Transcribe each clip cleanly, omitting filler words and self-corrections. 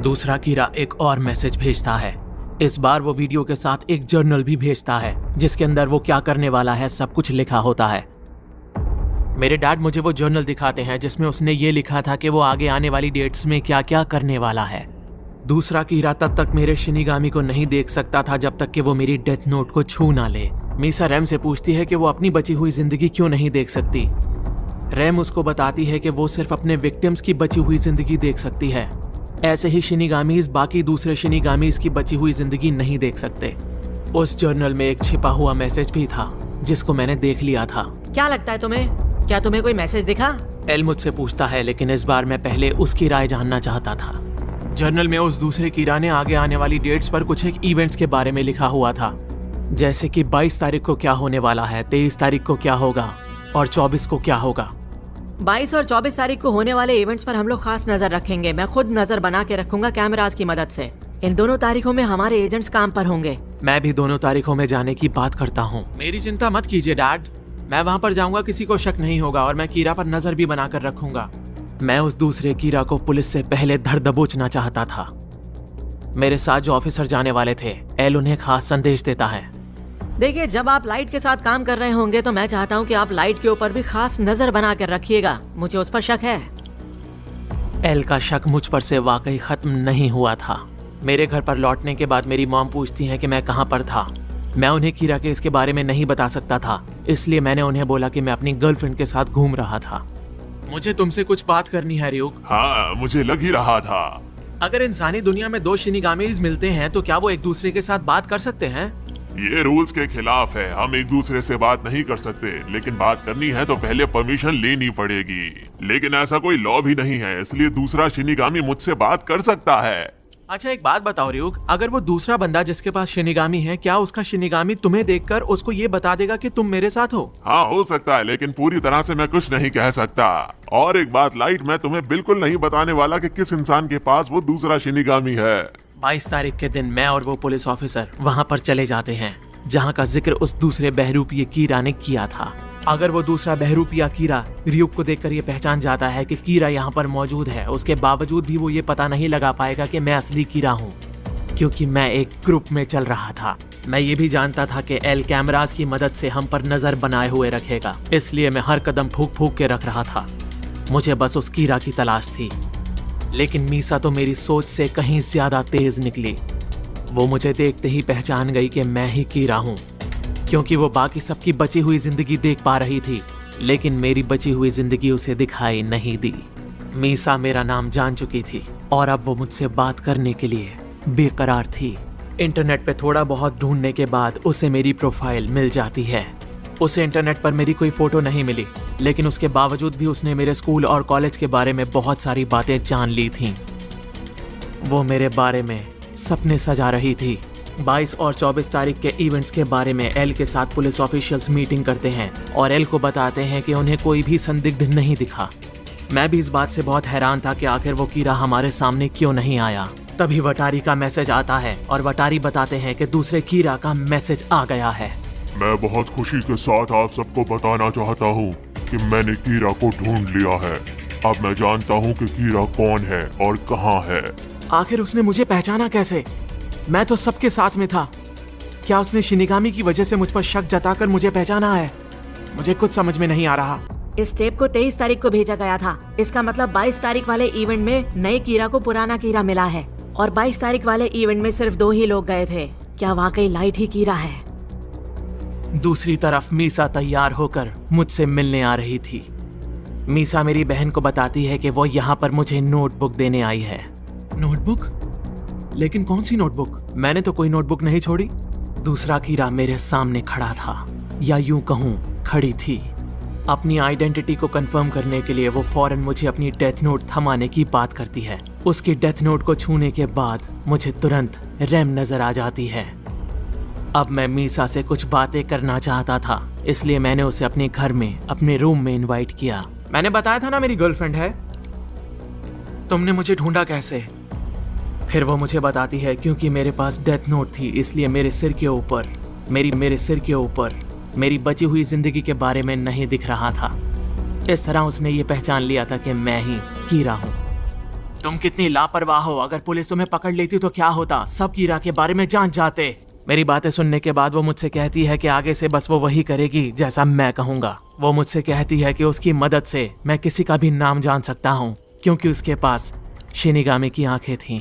दूसरा कीड़ा एक और मैसेज भेजता है। इस बार वो वीडियो के साथ एक जर्नल भी भेजता है जिसके अंदर वो क्या करने वाला है सब कुछ लिखा होता है। मेरे डैड मुझे वो जर्नल दिखाते हैं जिसमें उसने ये लिखा था कि वो आगे आने वाली डेट्स में क्या क्या करने वाला है। दूसरा कीड़ा तब तक मेरे शिनिगामी को नहीं देख सकता था जब तक कि वो मेरी डेथ नोट को छू ना ले। मीसा रैम से पूछती है कि वो अपनी बची हुई जिंदगी क्यों नहीं देख सकती। रैम उसको बताती है कि वो सिर्फ अपने विक्टिम्स की बची हुई जिंदगी देख सकती है। ऐसे ही शिनिगामीज बाकी दूसरे शिनिगामीज की बची हुई जिंदगी नहीं देख सकते। उस जर्नल में एक छिपा हुआ मैसेज भी था जिसको मैंने देख लिया था। क्या लगता है तुम्हें? क्या तुम्हें कोई मैसेज दिखा? एल मुझसे पूछता है, लेकिन इस बार मैं पहले उसकी राय जानना चाहता था। जर्नल में उस दूसरे कीड़ा ने आगे आने वाली डेट्स पर कुछ एक इवेंट्स के बारे में लिखा हुआ था, जैसे कि 22 तारीख को क्या होने वाला है, 23 तारीख को क्या होगा और 24 को क्या होगा। 22 और 24 तारीख को होने वाले इवेंट्स पर हम लोग खास नजर रखेंगे। मैं खुद नजर बना के रखूंगा कैमरास की मदद से। इन दोनों तारीखों में हमारे एजेंट्स काम पर होंगे। मैं भी दोनों तारीखों में जाने की बात करता हूँ। मेरी चिंता मत कीजिए डैड, मैं वहाँ पर जाऊंगा, किसी को शक नहीं होगा और मैं कीड़ा पर नजर भी बनाकर रखूंगा। मैं उस दूसरे कीड़ा को पुलिस से पहले धर दबोचना चाहता था। मेरे साथ जो ऑफिसर जाने वाले थे, एल उन्हें खास संदेश देता है। देखिए, जब आप लाइट के साथ काम कर रहे होंगे तो मैं चाहता हूँ कि आप लाइट के ऊपर भी खास नजर बना कर रखिएगा। मुझे उस पर शक है। एल का शक मुझ पर से वाकई खत्म नहीं हुआ था। मेरे घर पर लौटने के बाद मेरी मॉम पूछती है कि मैं कहाँ पर था। मैं उन्हें कीड़ा के इसके बारे में नहीं बता सकता था, इसलिए मैंने उन्हें बोला कि मैं अपनी गर्लफ्रेंड के साथ घूम रहा था। मुझे तुमसे कुछ बात करनी है रियुक। हाँ, मुझे लग ही रहा था। अगर इंसानी दुनिया में दो शिनिगामीज मिलते हैं तो क्या वो एक दूसरे के साथ बात कर सकते हैं? ये रूल्स के खिलाफ है। हम एक दूसरे से बात नहीं कर सकते, लेकिन बात करनी है तो पहले परमिशन लेनी पड़ेगी। लेकिन ऐसा कोई लॉ भी नहीं है, इसलिए दूसरा शिनिगामी मुझसे बात कर सकता है। अच्छा एक बात बताओ रियुक, अगर वो दूसरा बंदा जिसके पास शिनिगामी है, क्या उसका शिनिगामी तुम्हें देखकर उसको ये बता देगा कि तुम मेरे साथ हो? हाँ, हो सकता है, लेकिन पूरी तरह से मैं कुछ नहीं कह सकता। और एक बात लाइट, मैं तुम्हें बिल्कुल नहीं बताने वाला कि किस इंसान के पास वो दूसरा शिनिगामी है। 22 तारीख के दिन मैं और वो पुलिस ऑफिसर वहाँ पर चले जाते हैं जहाँ का जिक्र उस दूसरे बहरूपीय कीड़ा ने किया था। अगर वो दूसरा बहरूपिया कीड़ा रियुक को देखकर ये पहचान जाता है कि कीड़ा यहाँ पर मौजूद है, उसके बावजूद भी वो ये पता नहीं लगा पाएगा कि मैं असली कीड़ा हूँ, क्योंकि मैं एक ग्रुप में चल रहा था। मैं ये भी जानता था कि एल कैमरास की मदद से हम पर नजर बनाए हुए रखेगा, इसलिए मैं हर कदम फूक फूक के रख रहा था। मुझे बस उस कीड़ा की तलाश थी। लेकिन मीसा तो मेरी सोच से कहीं ज्यादा तेज निकली। वो मुझे देखते ही पहचान गई कि मैं ही कीड़ा हूँ, क्योंकि वो बाकी सबकी बची हुई जिंदगी देख पा रही थी, लेकिन मेरी बची हुई जिंदगी उसे दिखाई नहीं दी। मीसा मेरा नाम जान चुकी थी और अब वो मुझसे बात करने के लिए बेकरार थी। इंटरनेट पे थोड़ा बहुत ढूंढने के बाद उसे मेरी प्रोफाइल मिल जाती है। उसे इंटरनेट पर मेरी कोई फोटो नहीं मिली, लेकिन उसके बावजूद भी उसने मेरे स्कूल और कॉलेज के बारे में बहुत सारी बातें जान ली थीं। वो मेरे बारे में सपने सजा रही थी। 22 और 24 तारीख के इवेंट्स के बारे में एल के साथ पुलिस ऑफिशियल्स मीटिंग करते हैं और एल को बताते हैं कि उन्हें कोई भी संदिग्ध नहीं दिखा। मैं भी इस बात से बहुत हैरान था कि आखिर वो कीड़ा हमारे सामने क्यों नहीं आया। तभी वटारी का मैसेज आता है और वटारी बताते हैं कि दूसरे कीड़ा का मैसेज आ गया है। मैं बहुत खुशी के साथ आप सबको बताना चाहता हूँ कि मैंने कीड़ा को ढूंढ लिया है। अब मैं जानता हूँ कि कीड़ा कौन है और कहाँ है। आखिर उसने मुझे पहचाना कैसे? मैं तो सबके साथ में था। क्या उसने शिनिगामी की वजह से मुझ पर शक जताकर मुझे पहचाना है? मुझे कुछ समझ में नहीं आ रहा। इस टेप को 23 तारीख को भेजा गया था। इसका मतलब 22 तारीख वाले इवेंट में नए कीड़ा को पुराना कीड़ा मिला है और 22 तारीख वाले इवेंट में सिर्फ 2 ही लोग गए थे। क्या वाकई लाइट ही कीड़ा है? दूसरी तरफ मीसा तैयार होकर मुझसे मिलने आ रही थी। मीसा मेरी बहन को बताती है कि वो यहाँ पर मुझे नोटबुक देने आई है। नोटबुक? लेकिन कौन सी नोटबुक? मैंने तो कोई नोटबुक नहीं छोड़ी। दूसरा कीड़ा मेरे सामने खड़ा था, या यूं कहूं खड़ी थी। अपनी आइडेंटिटी को कंफर्म करने के लिए वो फौरन मुझे अपनी डेथ नोट थमाने की बात करती है। उसकी डेथ नोट को छूने के बाद मुझे तुरंत रैम नजर आ जाती है। अब मैं मीसा से कुछ बातें करना चाहता था, इसलिए मैंने उसे अपने घर में अपने रूम में इनवाइट किया। मैंने बताया था ना मेरी गर्लफ्रेंड है। तुमने मुझे ढूंढा कैसे? फिर वो मुझे बताती है क्योंकि मेरे पास डेथ नोट थी, इसलिए मेरे सिर के ऊपर मेरी बची हुई जिंदगी के बारे में नहीं दिख रहा था। इस तरह उसने ये पहचान लिया था कि मैं ही कीड़ा हूँ। तुम कितनी लापरवाह हो। अगर पुलिस तुम्हें पकड़ लेती तो क्या होता, सब कीरा के बारे में जान जाते। मेरी बातें सुनने के बाद वो मुझसे कहती है कि आगे से बस वो वही करेगी जैसा मैं कहूँगा। वो मुझसे कहती है कि उसकी मदद से मैं किसी का भी नाम जान सकता हूँ, क्योंकि उसके पास शिनिगामी की आंखें थीं।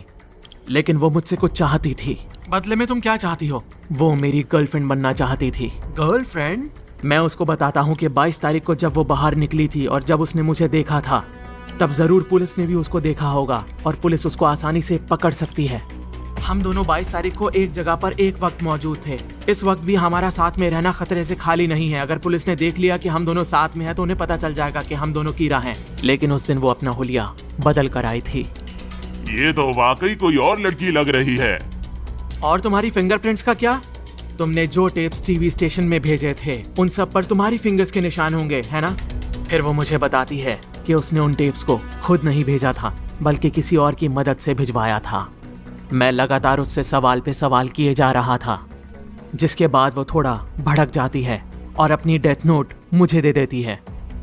लेकिन वो मुझसे कुछ चाहती थी। बदले में तुम क्या चाहती हो? वो मेरी गर्लफ्रेंड बनना चाहती थी। गर्लफ्रेंड? मैं उसको बताता हूँ कि 22 तारीख को जब वो बाहर निकली थी और जब उसने मुझे देखा था, तब जरूर पुलिस ने भी उसको देखा होगा और पुलिस उसको आसानी से पकड़ सकती है। हम दोनों 22 तारीख को एक जगह पर एक वक्त मौजूद थे। इस वक्त भी हमारा साथ में रहना खतरे से खाली नहीं है। अगर पुलिस ने देख लिया कि हम दोनों साथ में हैं तो उन्हें पता चल जाएगा कि हम दोनों कीरा हैं। लेकिन उस दिन वो अपना हुलिया बदल कर आई थी। ये तो वाकई कोई और लड़की लग रही है। और तुम्हारी फिंगरप्रिंट्स का क्या? तुमने जो टेप्स टीवी स्टेशन में भेजे थे उन सब पर तुम्हारी फिंगर्स के निशान होंगे, है ना? फिर वो मुझे बताती है कि उसने उन टेप्स को खुद नहीं भेजा था, बल्कि किसी और की मदद से भिजवाया था। मैं लगातार उससे सवाल पे सवाल किए जा रहा था, जिसके बाद वो थोड़ा भड़क जाती है और अपनी डेथ नोट मुझे दे देती है।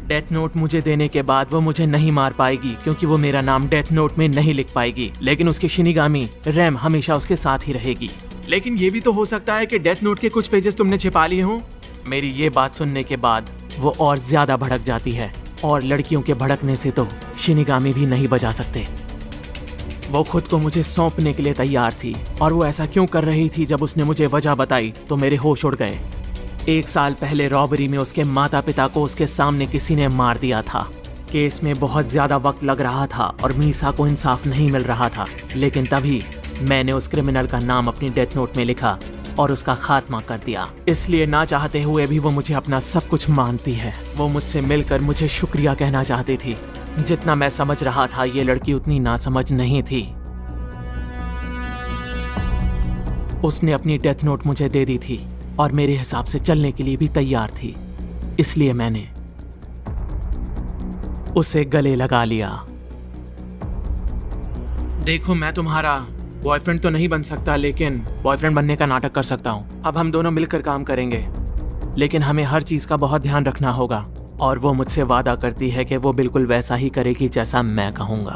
डेथ नोट मुझे देने के बाद वो मुझे नहीं मार पाएगी, क्योंकि वो मेरा नाम डेथ नोट में नहीं लिख पाएगी, लेकिन उसकी शिनिगामी रैम हमेशा उसके साथ ही रहेगी। लेकिन ये भी तो हो सकता है कि डेथ नोट के कुछ पेजेस तुमने छिपा लिए हों। मेरी ये बात सुनने के बाद वो और ज्यादा भड़क जाती है, और लड़कियों के भड़कने से तो शिनिगामी भी नहीं बचा सकते। वो खुद को मुझे सौंपने के लिए तैयार थी, और वो ऐसा क्यों कर रही थी? जब उसने मुझे वजह बताई तो मेरे होश उड़ गए। 1 साल पहले रॉबरी में उसके माता पिता को उसके सामने किसी ने मार दिया था। केस में बहुत ज्यादा वक्त लग रहा था और मीसा को इंसाफ नहीं मिल रहा था, लेकिन तभी मैंने उस क्रिमिनल का नाम अपनी डेथ नोट में लिखा और उसका खात्मा कर दिया। इसलिए ना चाहते हुए भी वो मुझे अपना सब कुछ मानती है। वो मुझसे मिलकर मुझे शुक्रिया कहना चाहती थी। जितना मैं समझ रहा था, ये लड़की उतनी नासमझ नहीं थी। उसने अपनी डेथ नोट मुझे दे दी थी और मेरे हिसाब से चलने के लिए भी तैयार थी। इसलिए मैंने उसे गले लगा लिया। देखो, मैं तुम्हारा बॉयफ्रेंड तो नहीं बन सकता, लेकिन बॉयफ्रेंड बनने का नाटक कर सकता हूँ। अब हम दोनों मिलकर काम करेंगे, लेकिन हमें हर चीज का बहुत ध्यान रखना होगा। और वो मुझसे वादा करती है कि वो बिल्कुल वैसा ही करेगी जैसा मैं कहूँगा।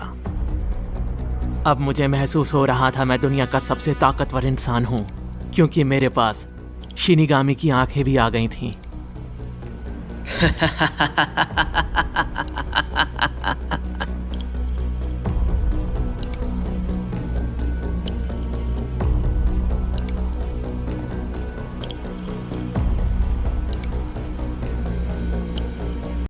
अब मुझे महसूस हो रहा था मैं दुनिया का सबसे ताकतवर इंसान हूँ, क्योंकि मेरे पास शिनिगामी की आंखें भी आ गई थीं।